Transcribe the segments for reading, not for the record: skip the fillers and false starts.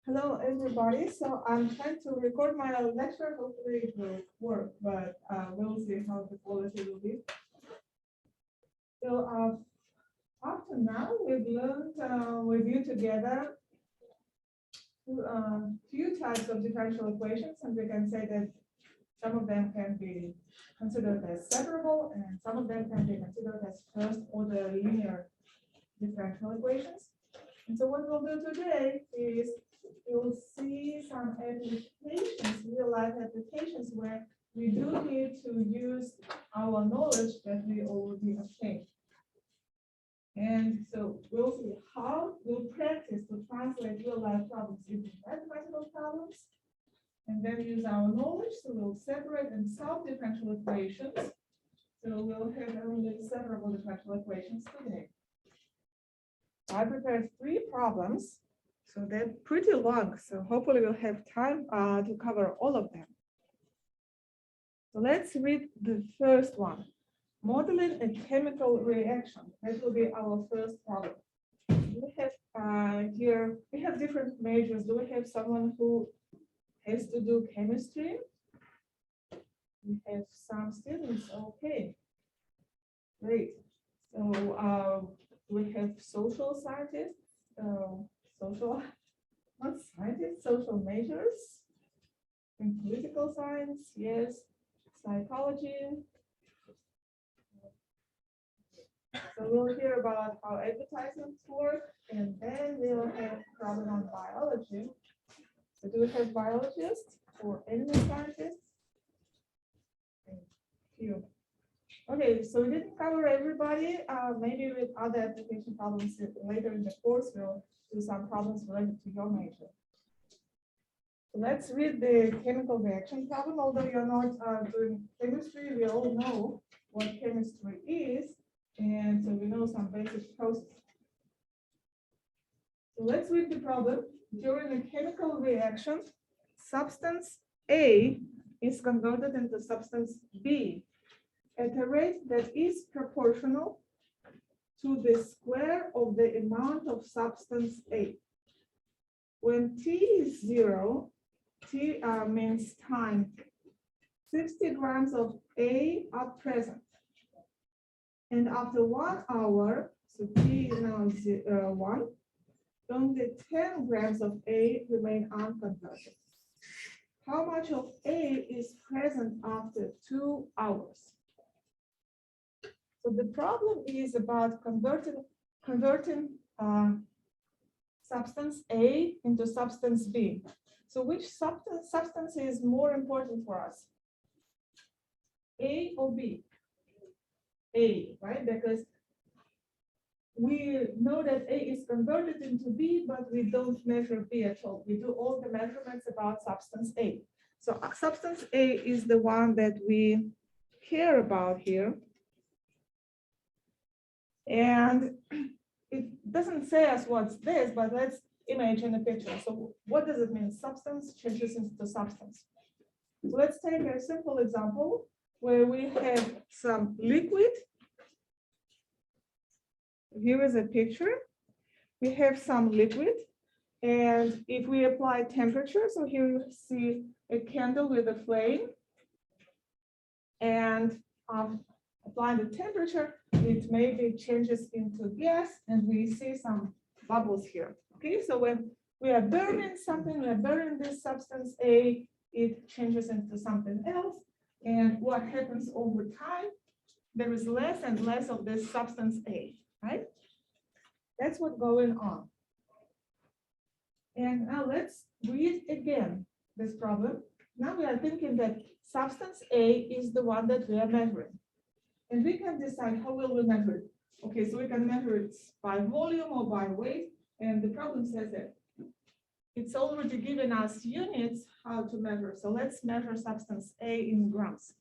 Hello, everybody. So I'm trying to record my lecture. Hopefully it will work, but we'll see how the quality will be. So up to now, we've learned, reviewed together few types of differential equations, and we can say that some of them can be considered as separable, and some of them can be considered as first-order linear differential equations. And so what we'll do today is you'll see some applications, real-life applications, where we do need to use our knowledge that we already obtained. And so we'll see how we'll practice to translate real-life problems into mathematical problems, and then use our knowledge. So we'll separate and solve differential equations. So we'll have only separable differential equations today. I prepared 3 problems, so they're pretty long, so hopefully we'll have time to cover all of them. So let's read the first one. Modeling a chemical reaction. That will be our first problem. We have here, we have different majors. Do we have someone who has to do chemistry? We have some students, okay. Great. So we have social scientists, not scientists, social majors, and political science, yes, psychology. So we'll hear about how advertisements work, and then we'll have a problem on biology. So do we have biologists or animal scientists? Thank you. Okay, so we didn't cover everybody. Maybe with other application problems later in the course, we'll do some problems related to your major. So let's read the chemical reaction problem. Although you're not doing chemistry, we all know what chemistry is, and so we know some basic processes. So let's read the problem. During a chemical reaction, substance A is converted into substance B at a rate that is proportional to the square of the amount of substance A. When T is 0, T means time, 60 grams of A are present. And after 1 hour, so T is now 1, only 10 grams of A remain unconverted. How much of A is present after 2 hours? So the problem is about converting substance A into substance B. So which substance is more important for us? A or B? A, right? Because we know that A is converted into B, but we don't measure B at all. We do all the measurements about substance A. So substance A is the one that we care about here. And it doesn't say us what's this, but let's imagine a picture. So what does it mean? Substance changes into substance. So let's take a simple example where we have some liquid. Here is a picture. We have some liquid, and if we apply temperature, so here you see a candle with a flame, and applying the temperature, it maybe changes into gas, and we see some bubbles here. Okay, so when we are burning something, we are burning this substance A, it changes into something else, and what happens over time, there is less and less of this substance A, right? That's what's going on. And now let's read again this problem. Now we are thinking that substance A is the one that we are measuring. And we can decide how will we measure it. Okay, so we can measure it by volume or by weight. And the problem says that it's already given us units how to measure. So let's measure substance A in grams.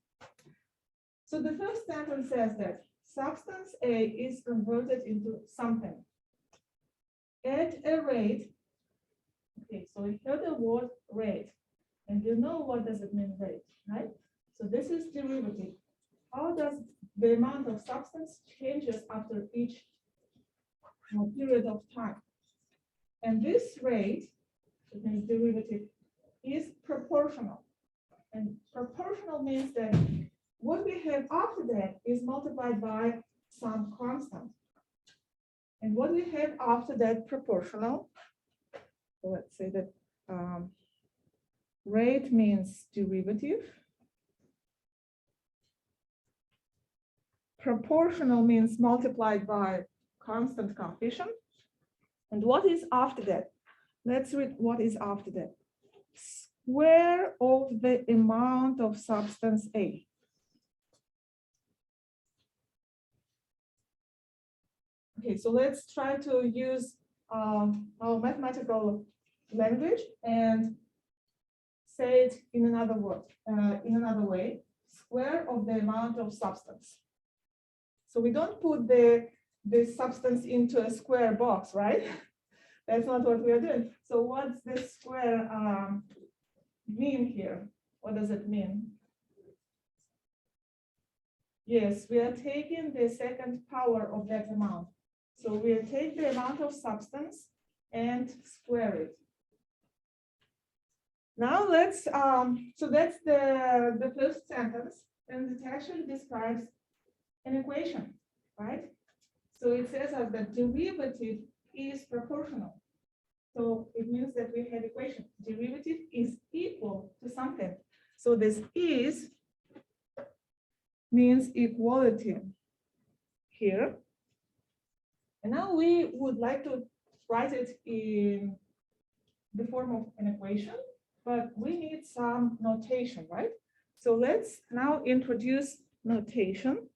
So the first sentence says that substance A is converted into something at a rate. Okay, so we heard the word rate, and you know what does it mean, rate, right? So this is derivative. How does the amount of substance changes after each period of time? And this rate It means derivative is proportional. And proportional means that what we have after that is multiplied by some constant. And what we have after that proportional, so let's say that rate means derivative. Proportional means multiplied by constant coefficient. And what is after that? Let's read what is after that. Square of the amount of substance A. Okay, so let's try to use our mathematical language and say it in another word, in another way. Square of the amount of substance. So we don't put the substance into a square box, right? That's not what we are doing. So what's this square mean here? What does it mean? Yes, we are taking the second power of that amount. So we'll take the amount of substance and square it. Now let's, so that's the first sentence, and it actually describes an equation, right? So it says us that derivative is proportional. So it means that we have equation. Derivative is equal to something. So this is means equality here. And now we would like to write it in the form of an equation, but we need some notation, right? So let's now introduce notation.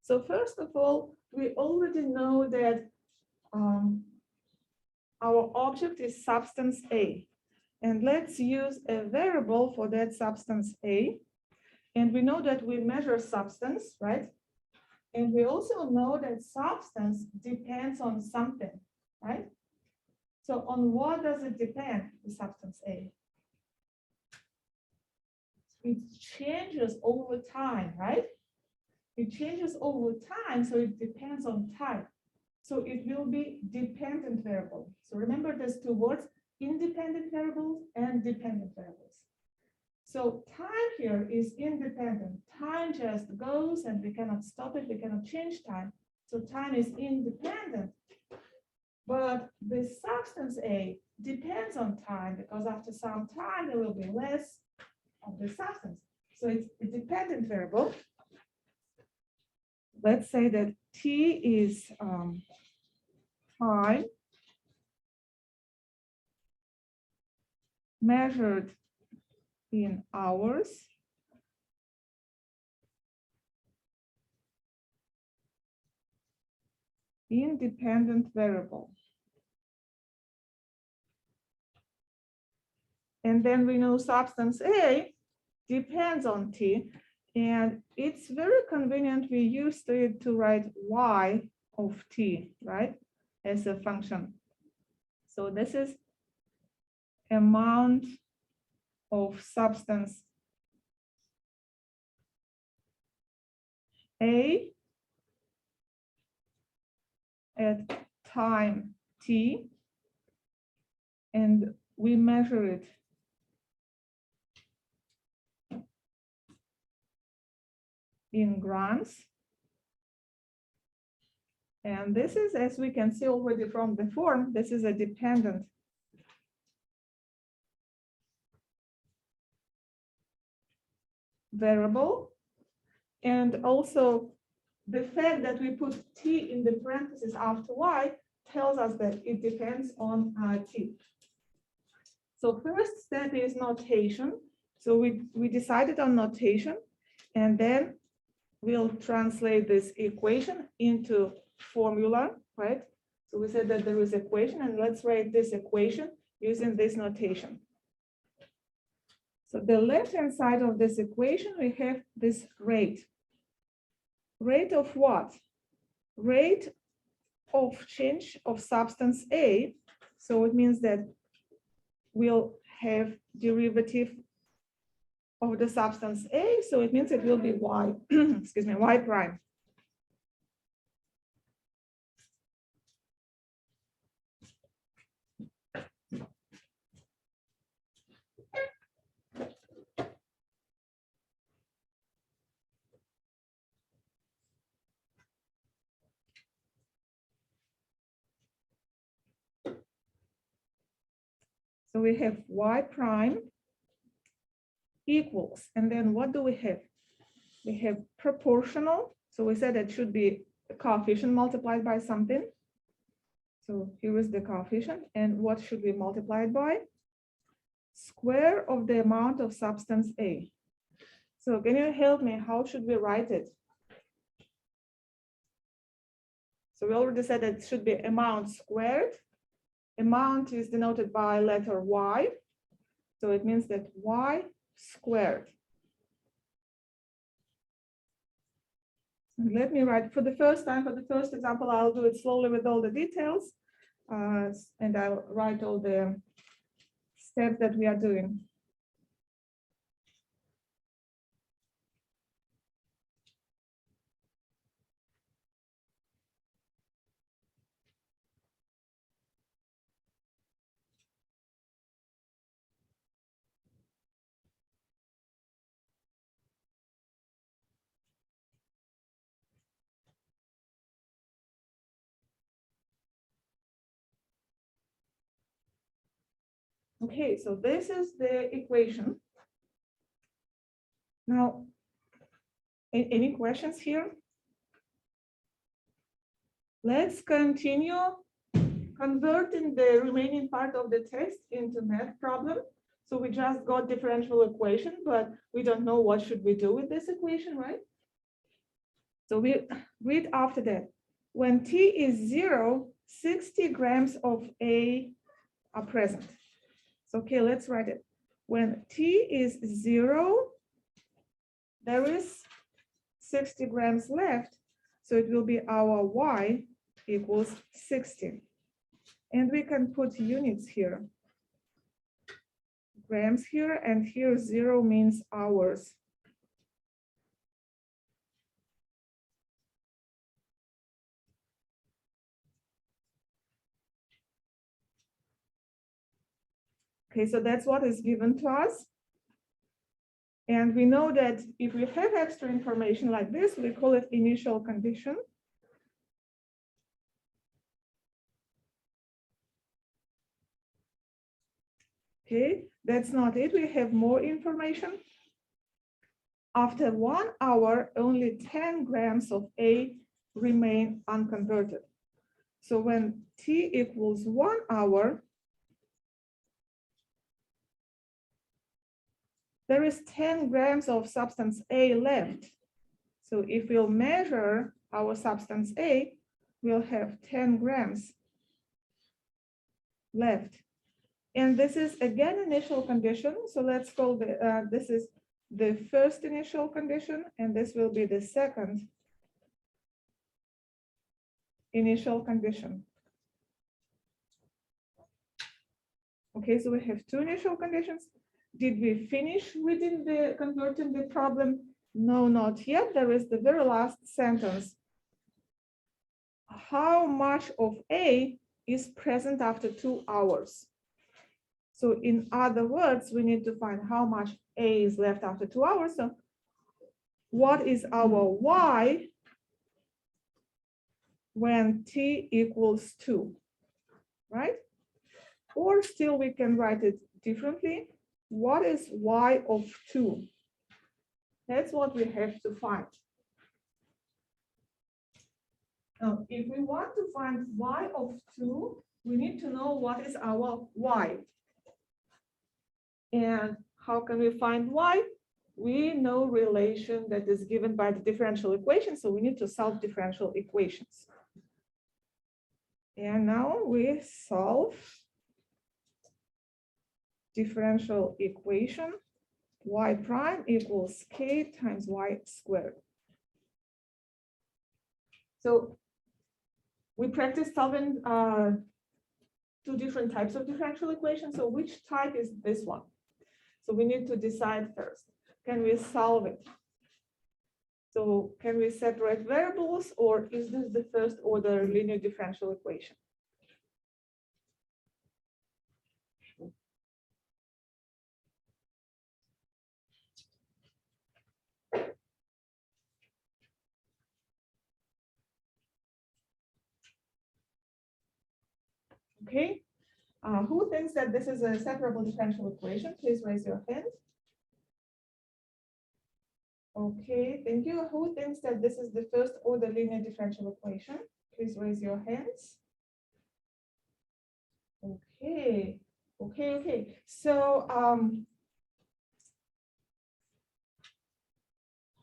So first of all, we already know that our object is substance A. And let's use a variable for that substance A. And we know that we measure substance, right? And we also know that substance depends on something, right? So on what does it depend, the substance A? It changes over time, right? It changes over time, so it depends on type. So it will be dependent variable. So remember there's two words, independent variables and dependent variables. So time here is independent. Time just goes and we cannot stop it, we cannot change time. So time is independent. But the substance A depends on time because after some time there will be less of the substance. So it's a dependent variable. Let's say that T is time measured in hours. Independent variable. And then we know substance A depends on T. And it's very convenient. We used it to write y of T, right, as a function. So this is amount of substance A at time T, and we measure it in grams. And this is, as we can see already from the form, this is a dependent variable. And also the fact that we put T in the parentheses after Y tells us that it depends on T. So first step is notation. So we decided on notation, and then we'll translate this equation into formula, right? So we said that there is equation, and let's write this equation using this notation. So the left-hand side of this equation, we have this rate. Rate of what? Rate of change of substance A. So it means that we'll have derivative of the substance A. So it means it will be y, excuse me, y prime. So we have y prime equals, and then what do we have? We have proportional. So we said it should be a coefficient multiplied by something. So here is the coefficient, and what should we multiply it by? Square of the amount of substance A. So can you help me? How should we write it? So we already said that it should be amount squared. Amount is denoted by letter y. So it means that y squared. Let me write for the first time, for the first example, I'll do it slowly with all the details. And I'll write all the steps that we are doing. Okay, so this is the equation. Now, any questions here? Let's continue converting the remaining part of the text into math problem. So we just got differential equation, but we don't know what should we do with this equation, right? So we read after that. When t is 0, 60 grams of A are present. So, okay, let's write it. When t is 0, there is 60 grams left. So it will be our y equals 60. And we can put units here. Grams here, and here 0 means hours. Okay, so that's what is given to us. And we know that if we have extra information like this, we call it initial condition. Okay, that's not it. We have more information. After 1 hour, only 10 grams of A remain unconverted. So when t equals 1 hour, there is 10 grams of substance A left. So if we'll measure our substance A, we'll have 10 grams left. And this is again initial condition. So let's call this is the first initial condition, and this will be the second initial condition. Okay, so we have two initial conditions. Did we finish reading converting the problem? No, not yet. There is the very last sentence. How much of A is present after 2 hours? So in other words, we need to find how much A is left after 2 hours. So what is our Y when T equals 2, right? Or still we can write it differently. What is Y of 2? That's what we have to find. Now, if we want to find Y of 2, we need to know what is our Y. And how can we find Y? We know relation that is given by the differential equation, so we need to solve differential equations. And now we solve differential equation. Y prime equals k times y squared. So we practice solving two different types of differential equations. So which type is this one? So we need to decide first. Can we solve it? So can we separate variables, or is this the first order linear differential equation? Okay, Who thinks that this is a separable differential equation? Please raise your hand. Okay, thank you. Who thinks that this is the first order linear differential equation? Please raise your hands. Okay, okay. So,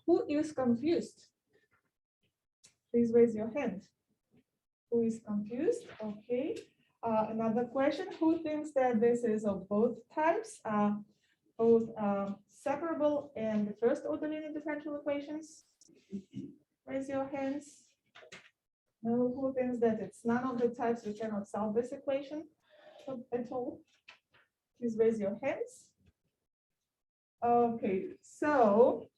who is confused? Please raise your hand. Who is confused? Okay. Another question. Who thinks that this is of both types, both separable and the first order linear differential equations? Raise your hands. No, who thinks that it's none of the types, we cannot solve this equation at all? Please raise your hands. Okay, so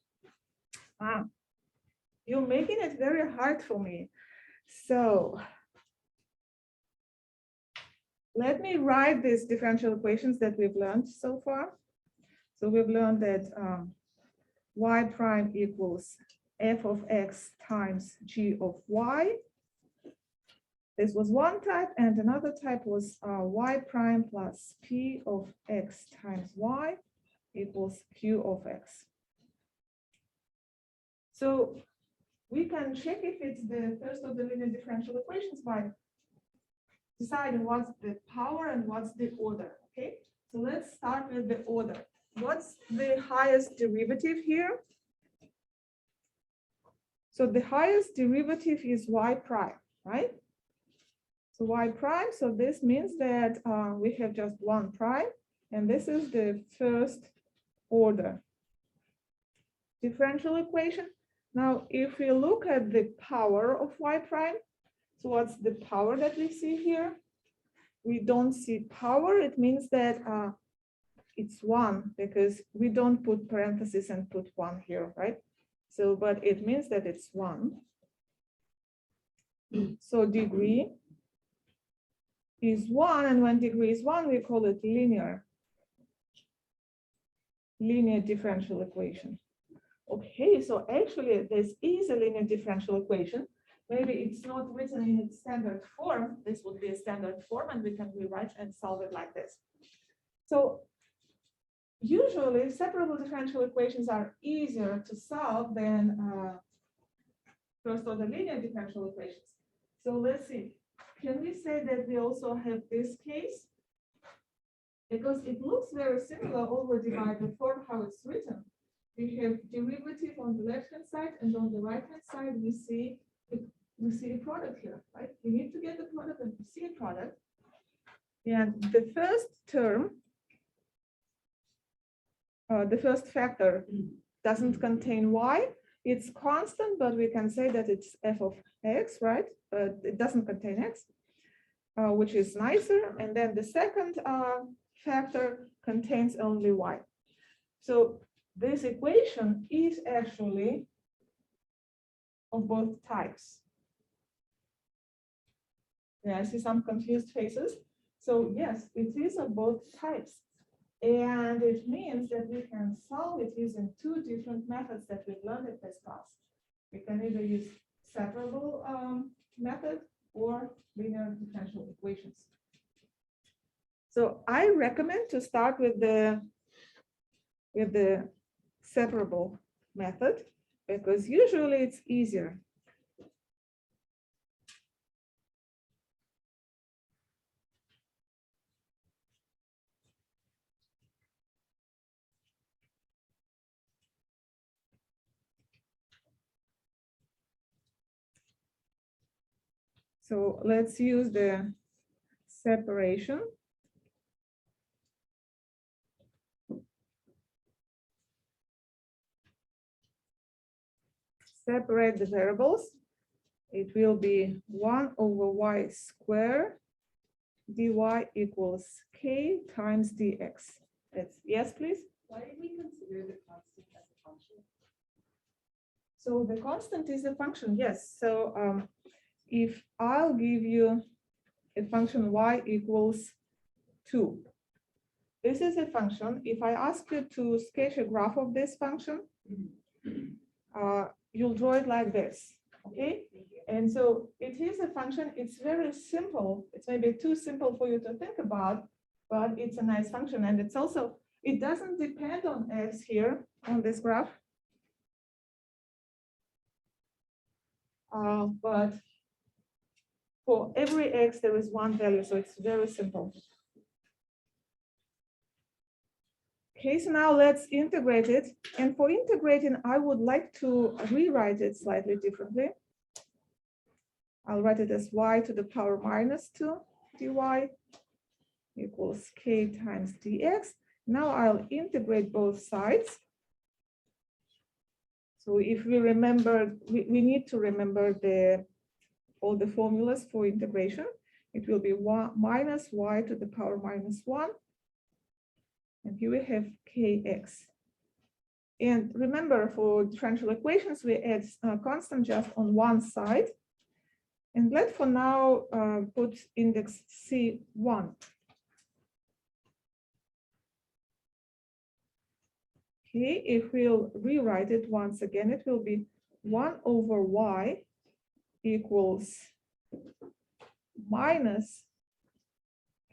you're making it very hard for me. So let me write these differential equations that we've learned so far. So we've learned that y prime equals f of x times g of y. This was one type, and another type was y prime plus p of x times y equals q of x. So we can check if it's the first of the linear differential equations by deciding what's the power and what's the order, okay? So let's start with the order. What's the highest derivative here? So the highest derivative is y prime, right? So y prime, so this means that we have just one prime, and this is the first order differential equation. Now, if we look at the power of y prime, so what's the power that we see here? We don't see power. It means that it's 1 because we don't put parentheses and put 1 here, right? So, but it means that it's 1. So degree is 1, and when degree is 1, we call it linear differential equation. Okay, so actually this is a linear differential equation. Maybe it's not written in its standard form. This would be a standard form, and we can rewrite and solve it like this. So usually separable differential equations are easier to solve than first order linear differential equations. So let's see. Can we say that we also have this case? Because it looks very similar already by the form how it's written. We have derivative on the left-hand side, and on the right-hand side, we see a product here, right? We need to get the product, and we see a product. And the first term, the first factor doesn't contain y. It's constant, but we can say that it's f of x, right? It doesn't contain x, which is nicer. And then the second factor contains only y. So this equation is actually of both types. Yeah, I see some confused faces. So yes, it is of both types. And it means that we can solve it using two different methods that we've learned in this class. We can either use separable method or linear differential equations. So I recommend to start with the separable method, because usually it's easier. So let's use the separation. Separate the variables. It will be 1 over y squared dy equals k times dx. That's yes, please. Why did we consider the constant as a function? So the constant is a function, yes. So if I'll give you a function y equals 2, this is a function. If I ask you to sketch a graph of this function, you'll draw it like this, okay? And so it is a function. It's very simple. It's maybe too simple for you to think about, but it's a nice function. And it's also, it doesn't depend on x here on this graph. But for every x, there is one value, so it's very simple. Okay, so now let's integrate it. And for integrating, I would like to rewrite it slightly differently. I'll write it as y to the power minus 2 dy equals k times dx. Now I'll integrate both sides. So if we remember, we need to remember all the formulas for integration. It will be minus y to the power minus 1. And here we have kx. And remember, for differential equations, we add a constant just on one side. And let's for now put index C1. Okay, if we'll rewrite it once again, it will be 1 over y equals minus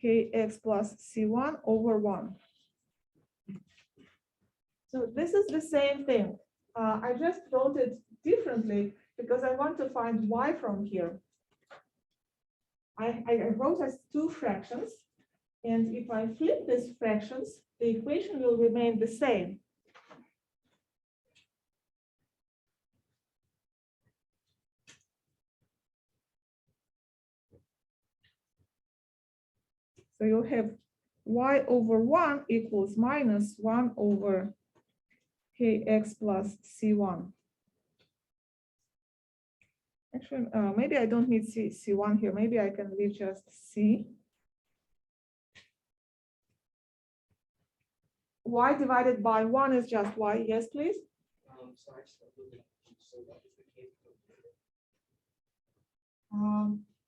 kx plus C1 over 1. So this is the same thing. I just wrote it differently because I want to find y from here. I wrote as two fractions, and if I flip these fractions, the equation will remain the same. So you'll have y over 1 equals minus 1 over kx plus C1. Actually, maybe I don't need C1 here. Maybe I can leave just C. Y divided by 1 is just y. Yes, please. Sorry, so what is the case?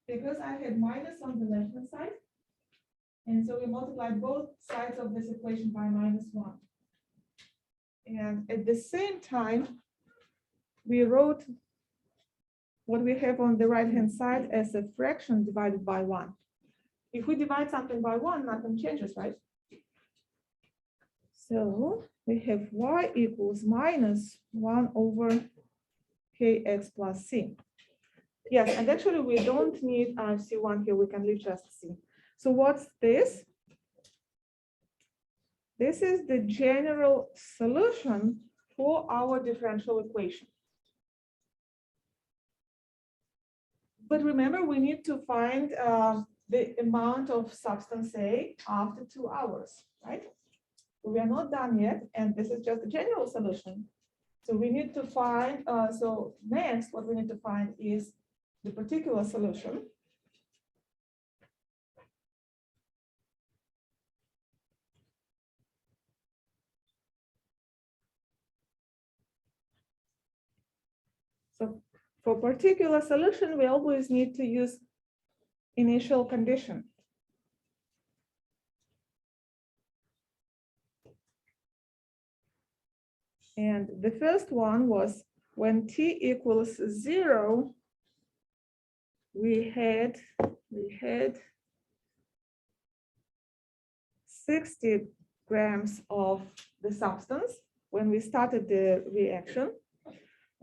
Because I had minus on the left-hand side. And so we multiplied both sides of this equation by minus 1. And at the same time, we wrote what we have on the right-hand side as a fraction divided by 1. If we divide something by 1, nothing changes, right? So we have y equals minus 1 over kx plus c. Yes, and actually we don't need C1 here, we can leave just C. So what's this? This is the general solution for our differential equation. But remember, we need to find the amount of substance A after 2 hours, right? We are not done yet, and this is just the general solution. So we need to find, so next what we need to find is the particular solution. So for particular solution, we always need to use initial condition. And the first one was when t equals 0, we had 60 grams of the substance when we started the reaction.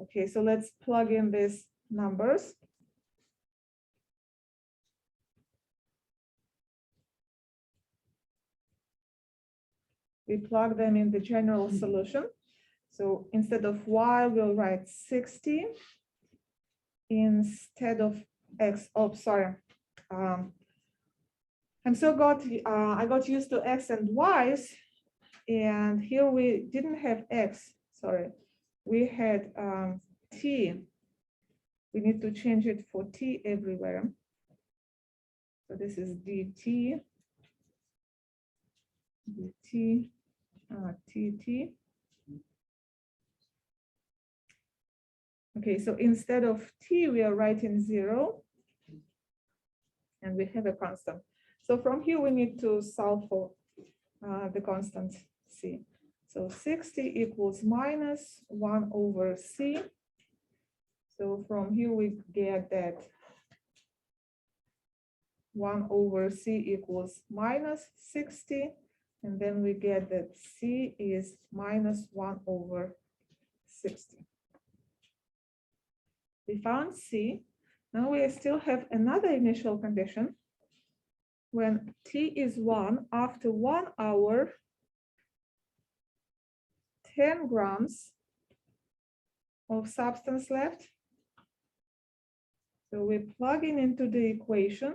Okay, so let's plug in these numbers. We plug them in the general solution. So instead of y, we'll write 60 instead of x. Oh, sorry. I got used to x and y's, and here we didn't have x. Sorry, we had t. We need to change it for t everywhere. So this is dt, tt. Okay, so instead of t, we are writing 0, and we have a constant. So from here, we need to solve for the constant c. So 60 equals minus 1 over c. So from here, we get that 1 over C equals minus 60. And then we get that C is minus 1 over 60. We found C. Now we still have another initial condition. When T is 1, after 1 hour, 10 grams of substance left. So we plug in into the equation.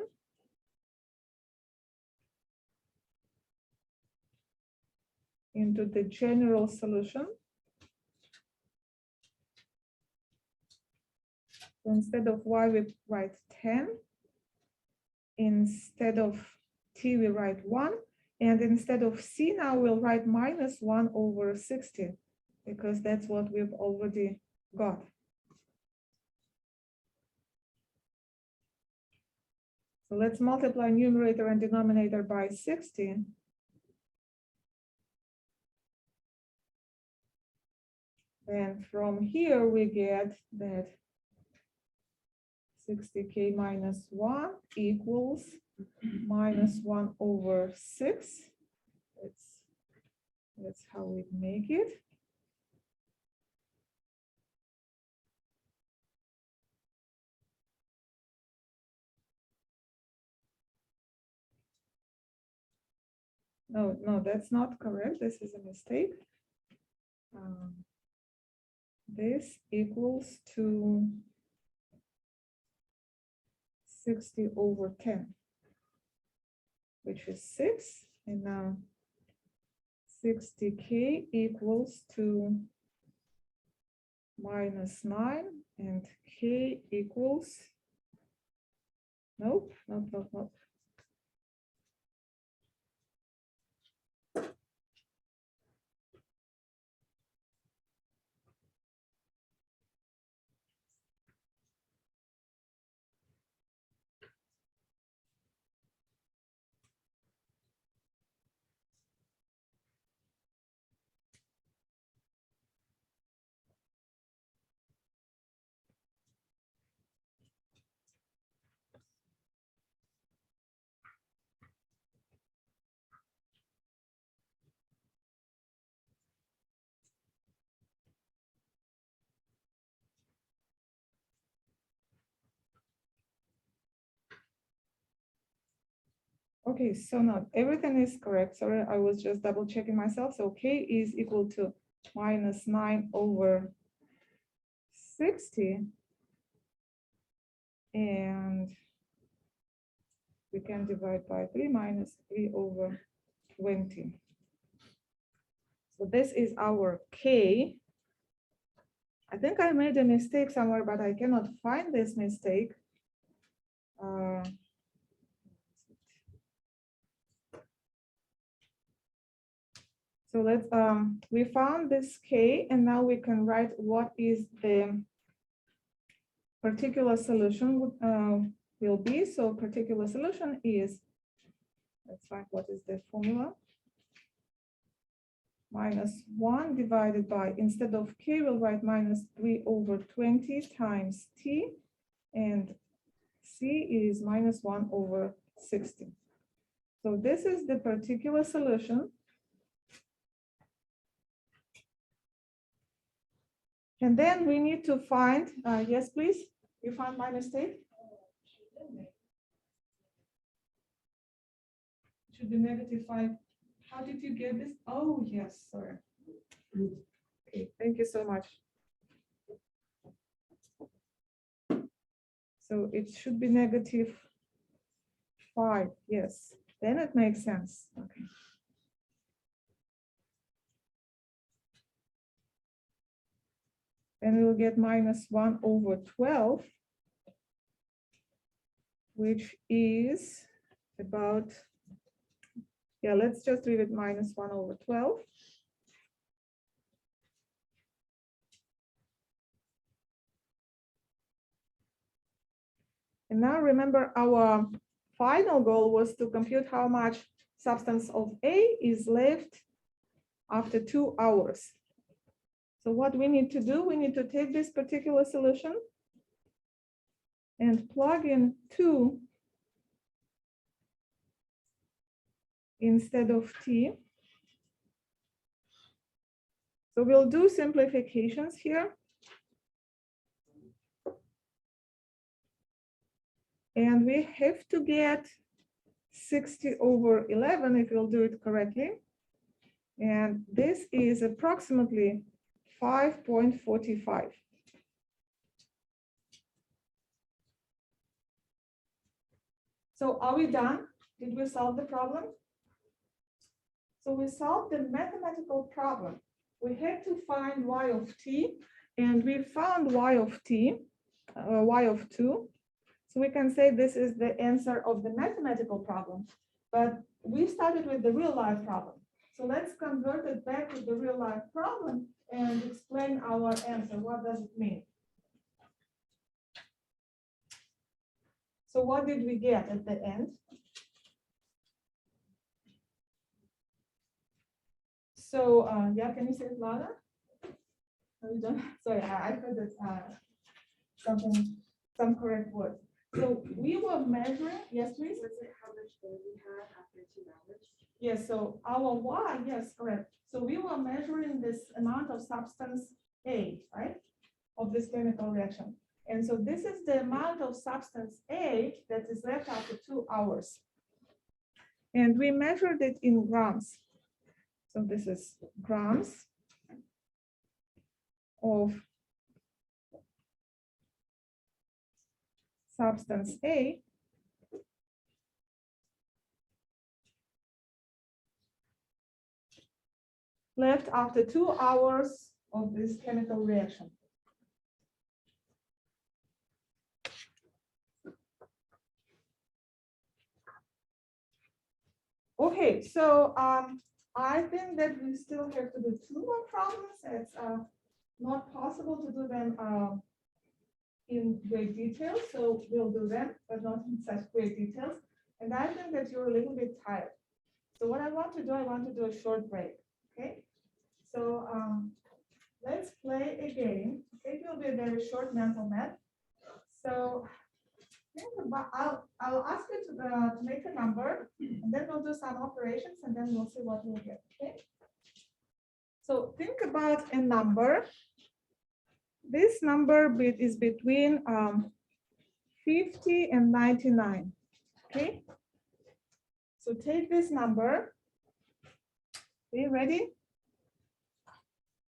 Into the general solution. So instead of Y, we write 10. Instead of T, we write 1. And instead of C, now we'll write minus 1 over 60, because that's what we've already got. So let's multiply numerator and denominator by 60. And from here, we get that 60K minus 1 equals minus 1 over 6. That's how we make it. No, that's not correct. This is a mistake. This equals to 60 over 10, which is 6. And now 60K equals to minus 9, and K equals, nope. Okay, so now everything is correct. Sorry, I was just double checking myself. So K is equal to minus 9 over 60. And we can divide by 3 minus 3 over 20. So this is our K. I think I made a mistake somewhere, but I cannot find this mistake. So let's, we found this K, and now we can write what is the particular solution will be. So particular solution is, let's find what is the formula. Minus 1 divided by, instead of K, we'll write minus 3 over 20 times T, and C is minus 1 over 60. So this is the particular solution. And then we need to find, yes, please, you found my mistake? It should be -5. How did you get this? Oh, yes, sorry. Okay, thank you so much. So it should be -5, yes, then it makes sense, okay. And we'll get minus 1 over 12, which is about, yeah, let's just leave it minus 1 over 12. And now remember, our final goal was to compute how much substance of A is left after 2 hours. So what we need to do, we need to take this particular solution and plug in 2 instead of t. So we'll do simplifications here. And we have to get 60 over 11 if we'll do it correctly. And this is approximately 5.45. So are we done? Did we solve the problem? So we solved the mathematical problem. We had to find y of t, and we found y of t, y of 2. So we can say this is the answer of the mathematical problem. But we started with the real life problem. So let's convert it back to the real life problem and explain our answer. What does it mean? So what did we get at the end? So yeah, can you say it louder? No, you don't? Sorry, I heard that some correct words. So we were measuring, yes, please? Was it how much air we had after 2 hours? Yes, so our y, yes, correct. So we were measuring this amount of substance A, right? Of this chemical reaction. And so this is the amount of substance A that is left after 2 hours. And we measured it in grams. So this is grams of substance A left after 2 hours of this chemical reaction. Okay, so I think that we still have to do 2 more problems. It's not possible to do them in great detail, so we'll do them, but not in such great details. And I think that you're a little bit tired. So what I want to do a short break, okay? So let's play a game. It will be a very short mental math. So think about, I'll ask you to make a number, and then we'll do some operations, and then we'll see what we'll get, okay? So think about a number. This number is between 50 and 99, okay? So take this number. Are you ready?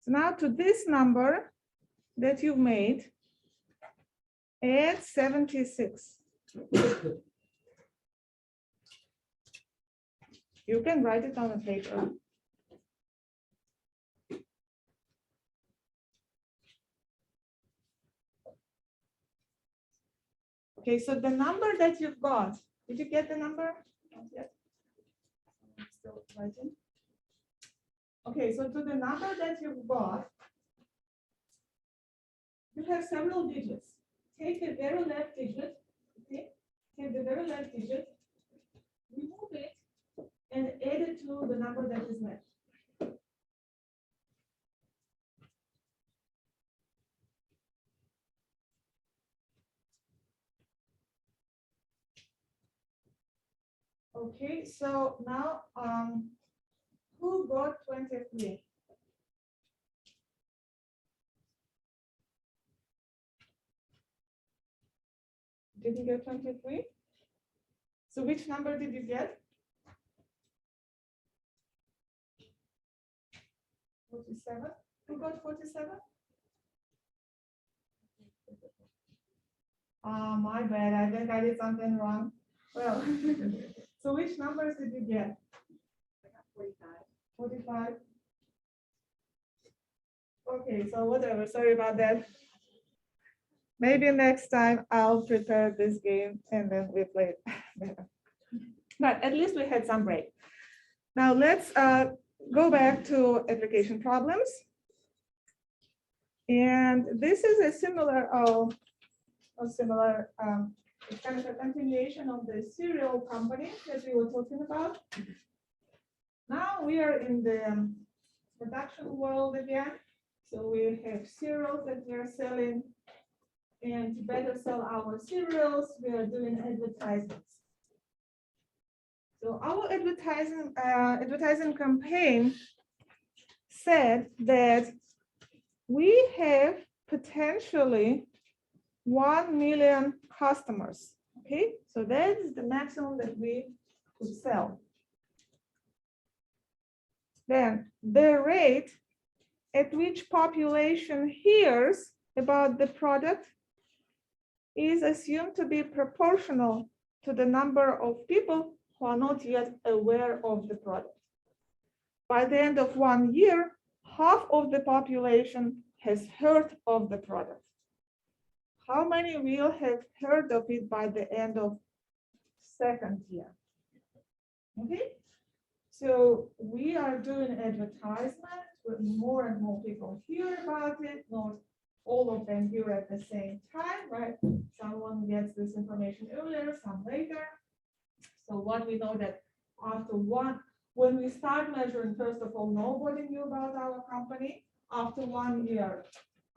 So now to this number that you've made, add 76. You can write it on a paper. Okay, so the number that you've got, did you get the number? Not yet. I'm still writing. Okay, so to the number that you've got, you have several digits. Take the very left digit, okay? Take the very left digit, remove it, and add it to the number that is left. Okay, so now who got 23? Did you get 23? So which number did you get? 47. Who got 47? My bad. I think I did something wrong. Well, so which numbers did you get? I got 45. 45. Okay, so whatever. Sorry about that. Maybe next time I'll prepare this game and then we play it better. But at least we had some break. Now let's go back to application problems. And this is a similar, it's kind of a continuation of the cereal company that we were talking about. Now we are in the production world again. So we have cereals that we are selling. And to better sell our cereals, we are doing advertisements. So our advertising campaign said that we have potentially 1 million customers. Okay, so that is the maximum that we could sell. Then the rate at which population hears about the product is assumed to be proportional to the number of people who are not yet aware of the product. By the end of 1 year, half of the population has heard of the product. How many will have heard of it by the end of 2nd year? Okay, so we are doing advertisement with more and more people hear about it, not all of them hear at the same time, right? Someone gets this information earlier, some later. So what we know that after when we start measuring, first of all, nobody knew about our company. After 1 year,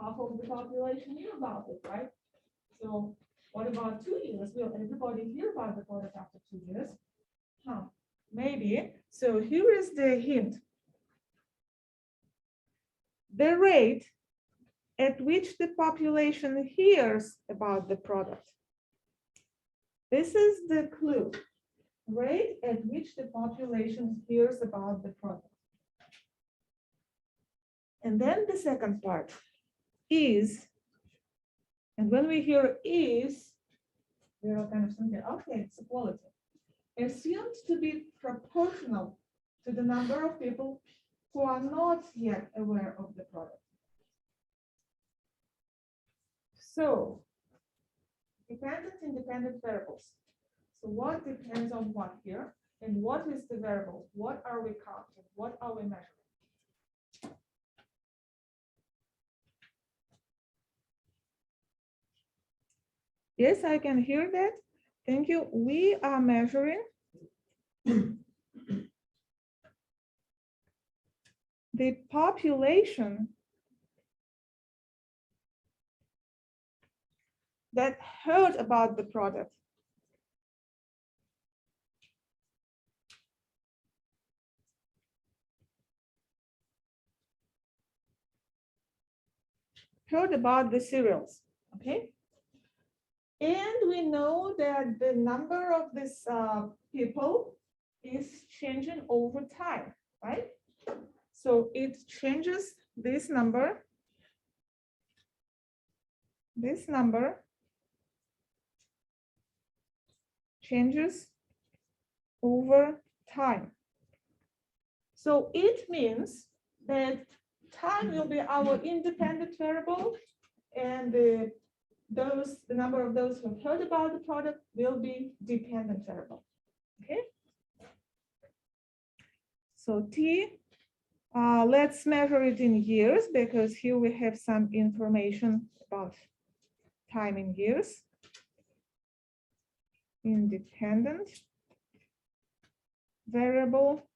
half of the population knew about it, right? So what about 2 years? Will everybody hear about the product after 2 years? Huh, maybe. So here is the hint. The rate at which the population hears about the product. This is the clue. Rate at which the population hears about the product. And then the second part is, and when we hear is, we're all kind of thinking, okay, it's equality. Assumed to be proportional to the number of people who are not yet aware of the product. So, dependent, independent variables. So what depends on what here? And what is the variable? What are we counting? What are we measuring? Yes, I can hear that. Thank you. We are measuring the population that heard about the product. Heard about the cereals, okay? And we know that the number of these people is changing over time, right? So it changes this number changes over time. So it means that time will be our independent variable, and the number of those who have heard about the product will be dependent variable. Okay. So T, let's measure it in years, because here we have some information about time in years. Independent variable.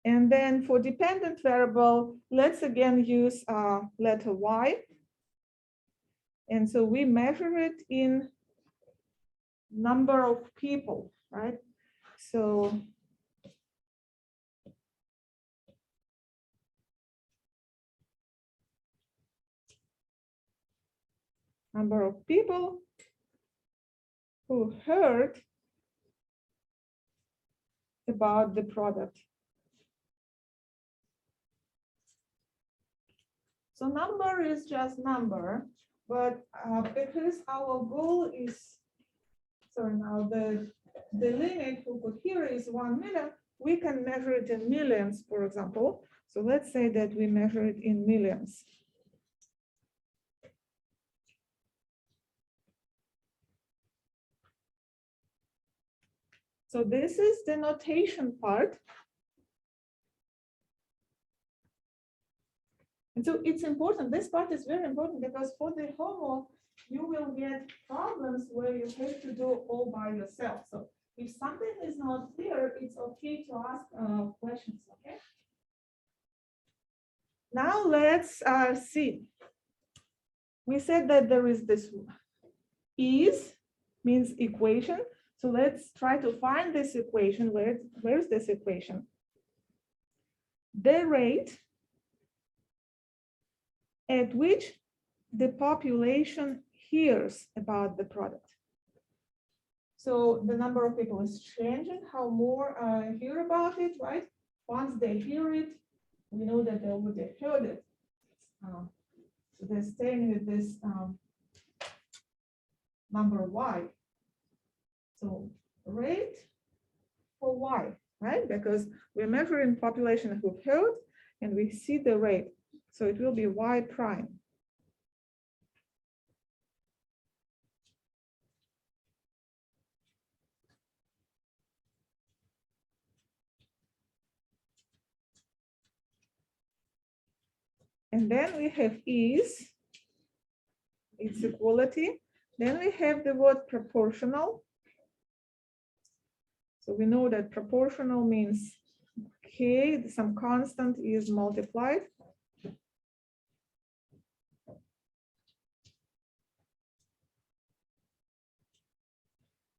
And then for dependent variable, let's again use letter Y. And so we measure it in number of people, right? So number of people who heard about the product. So number is just number, but because our goal is, sorry, now the limit who could hear is 1 million, we can measure it in millions, for example. So let's say that we measure it in millions. So this is the notation part. And so it's important, this part is very important, because for the homework, you will get problems where you have to do all by yourself. So if something is not clear, it's okay to ask questions, okay? Now let's see. We said that there is this is means equation. So let's try to find this equation. Where's this equation? The rate at which the population hears about the product. So the number of people is changing, how more hear about it, right? Once they hear it, we know that they already heard it. So they're staying with this number y. So rate for y, right? Because we're measuring population who've heard and we see the rate. So it will be y prime. And then we have is, its equality. Then we have the word proportional. So we know that proportional means k, some constant is multiplied.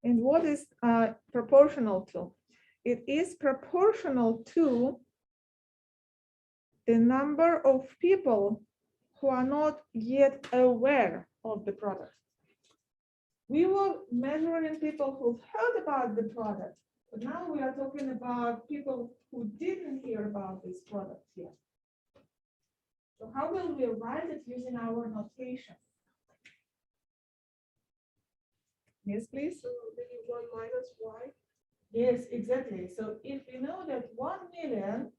And what is proportional to? It is proportional to the number of people who are not yet aware of the product. We were measuring people who've heard about the product, but now we are talking about people who didn't hear about this product yet. So how will we write it using our notation? Yes, please. So maybe 1 minus y. Yes, exactly. So if we know that 1 million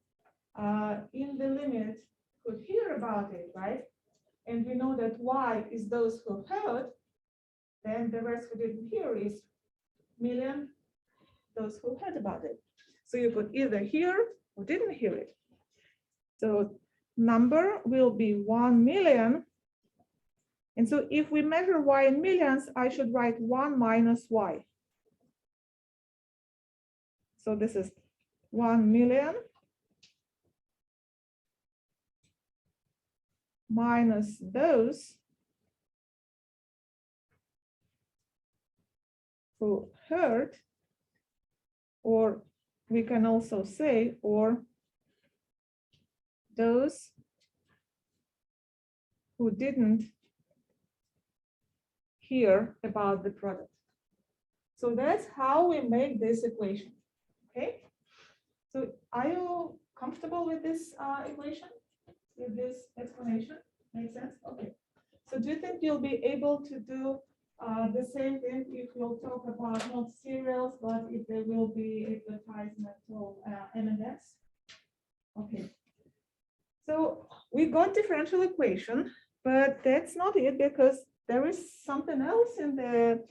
in the limit could hear about it, right? And we know that y is those who heard, then the rest who didn't hear is million, those who heard about it. So you could either hear or didn't hear it. So number will be 1 million. And so if we measure y in millions, I should write 1 minus y. So this is 1 million minus those who heard, or we can also say, or those who didn't hear about the product. So that's how we make this equation, okay? So are you comfortable with this equation, with this explanation? Makes sense? Okay. So do you think you'll be able to do the same thing if we'll talk about not cereals, but if there will be advertisement of M&S? Okay. So we got differential equation, but that's not it, because there is something else in the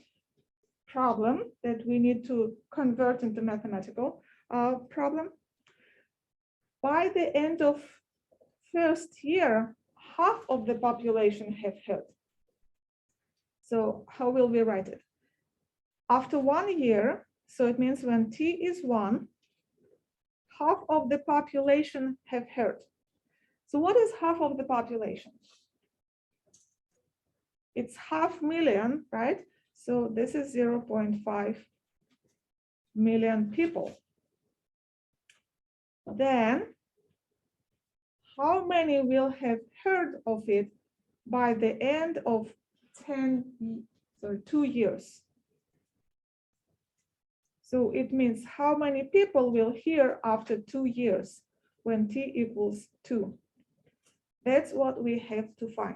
problem that we need to convert into mathematical problem. By the end of first year, half of the population have heard. So how will we write it? After 1 year, so it means when t is 1, half of the population have heard. So what is half of the population? It's 500,000, right? So this is 0.5 million people. Then how many will have heard of it by the end of 2 years? So it means how many people will hear after 2 years when t equals 2. That's what we have to find.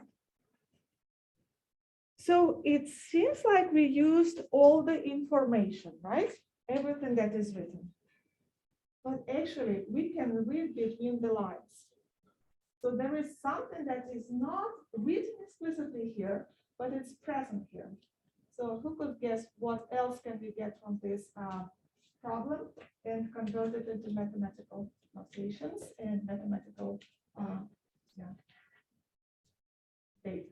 So it seems like we used all the information, right? Everything that is written. But actually, we can read between the lines. So there is something that is not written explicitly here, but it's present here. So who could guess what else can we get from this problem and convert it into mathematical notations and mathematical data?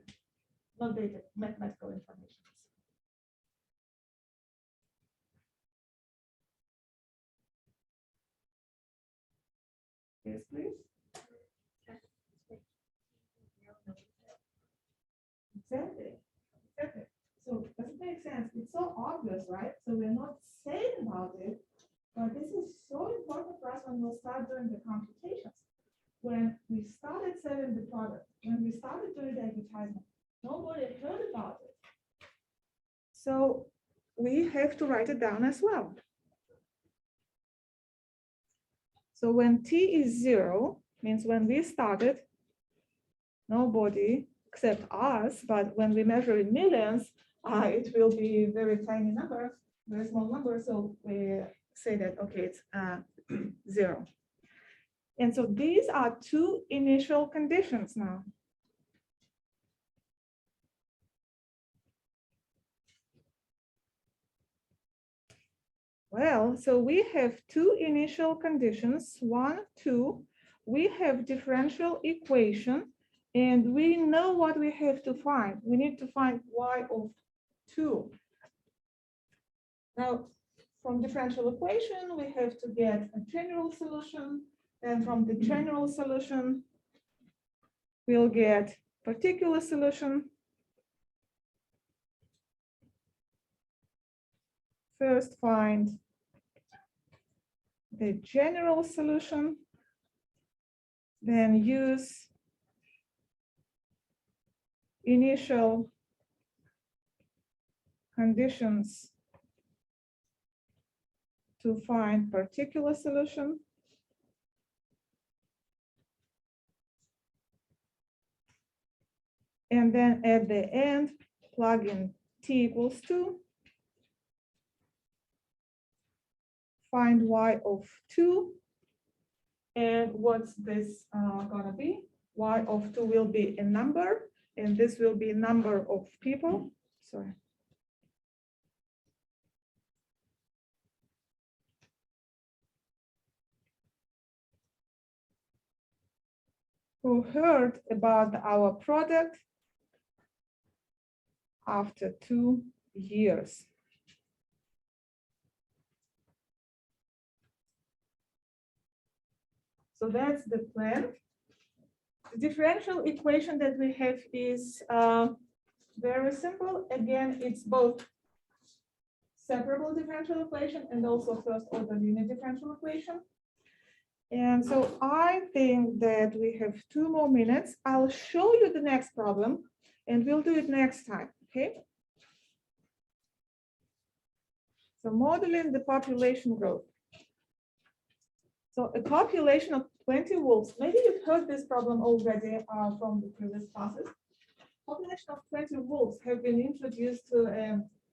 Not data, mathematical information. Yes, please. Exactly. Exactly. So does it make sense? It's so obvious, right? So we're not when we'll start doing the computations. When we started selling the product, when we started doing the advertisement, nobody heard about it. So we have to write it down as well. So when t is 0, means when we started, nobody except us, but when we measure in millions, it will be a very tiny number, very small number. So we say that, okay, it's 0. And so these are two initial conditions now. Well, so we have two initial conditions, 1, 2. We have differential equation, and we know what we have to find. We need to find y of 2. Now, from differential equation, we have to get a general solution, and from the general solution, we'll get particular solution. First, find the general solution, then use initial conditions to find particular solution. And then at the end, plug in t equals 2. Find y of 2. And what's this gonna be? Y of 2 will be a number, and this will be number of people. Sorry. Who heard about our product after 2 years. So that's the plan. The differential equation that we have is very simple. Again, it's both separable differential equation and also first order linear differential equation. And so I think that we have 2 more minutes. I'll show you the next problem and we'll do it next time, okay? So modeling the population growth. So a population of 20 wolves, maybe you've heard this problem already from the previous classes. Population of 20 wolves have been introduced to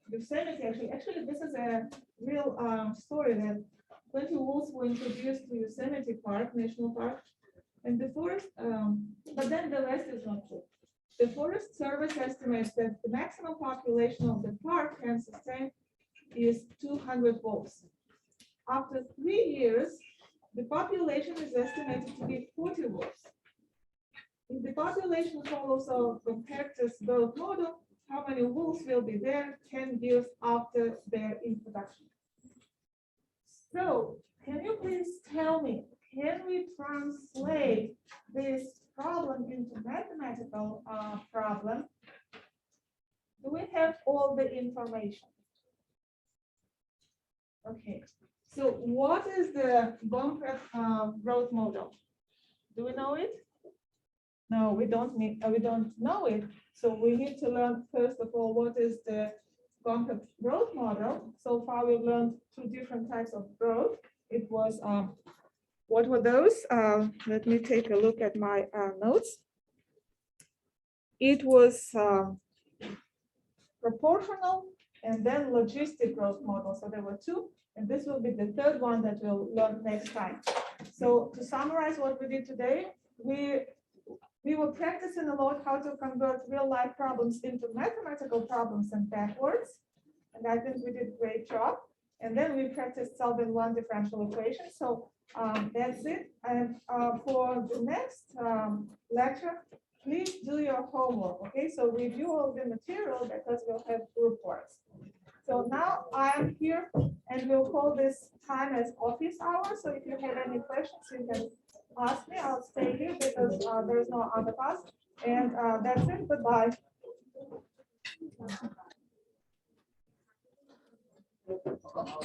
Yosemite. Actually, this is a real story that 20 wolves were introduced to Yosemite Park, National Park, and the forest, but then the rest is not true. The Forest Service estimates that the maximum population of the park can sustain is 200 wolves. After 3 years, the population is estimated to be 40 wolves. If the population follows a compactus growth model, how many wolves will be there 10 years after their introduction? So, can you please tell me, can we translate this problem into mathematical problem? Do we have all the information? Okay. So what is the Gompertz growth model? Do we know it? No, we don't know it. So we need to learn first of all what is the Gompertz growth model. So far we've learned 2 different types of growth. It was what were those? Let me take a look at my notes. It was proportional and then logistic growth model. So there were 2. And this will be the 3rd one that we'll learn next time. So to summarize what we did today, we were practicing a lot how to convert real life problems into mathematical problems and backwards. And I think we did a great job. And then we practiced solving 1 differential equation. So that's it. And for the next lecture, please do your homework. Okay, so review all the material because we'll have reports. So now I am here and we'll call this time as office hours. So if you have any questions, you can ask me. I'll stay here because there is no other class. And that's it. Goodbye.